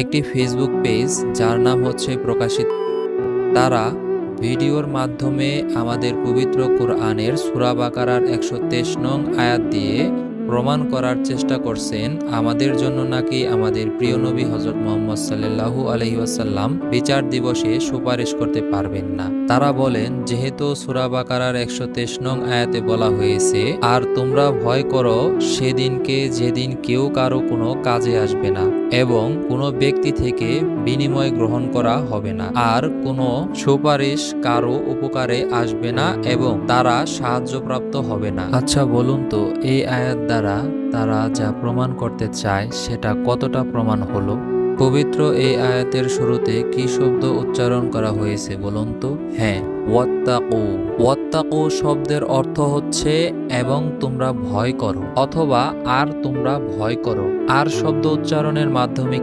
একটি Facebook page যার নাম হচ্ছে প্রকাশিত, তারা ভিডিওর মাধ্যমে আমাদের পবিত্র কোরআনের সূরা বাকারার ১২৩ নং আয়াত দিয়ে প্রমাণ করার চেষ্টা করছেন আমাদের জন্য নাকি আমাদের প্রিয় নবী হযরত মুহাম্মদ সাল্লাল্লাহু আলাইহি ওয়াসাল্লাম বিচার দিবসে সুপারিশ করতে পারবেন না। তারা বলেন, যেহেতু সূরা বাকারার ১২৩ নং আয়াতে বলা হয়েছে, আর তোমরা ভয় করো সেদিনকে যেদিন কেউ কারো কোনো কাজে আসবে না এবং কোনো ব্যক্তি থেকে বিনিময় গ্রহণ করা হবে না, আর কোনো সুপারিশ কারো উপকারে আসবে না এবং তারা সাহায্যপ্রাপ্ত হবে না। আচ্ছা বলুন তো, এই আয়াত দ্বারা তারা যা প্রমাণ করতে চায় সেটা কতটা প্রমাণ হলো? পবিত্র এই আয়াতের শুরুতে কি শব্দ উচ্চারণ করা হয়েছে বলুন তো? হ্যাঁ, ওয়াত্তাকু। ওয়াত্তাকু শব্দের অর্থ হচ্ছে এবং তোমরা ভয় করো, অথবা আর তোমরা ভয় করো। আর শব্দ উচ্চারণের মাধ্যমে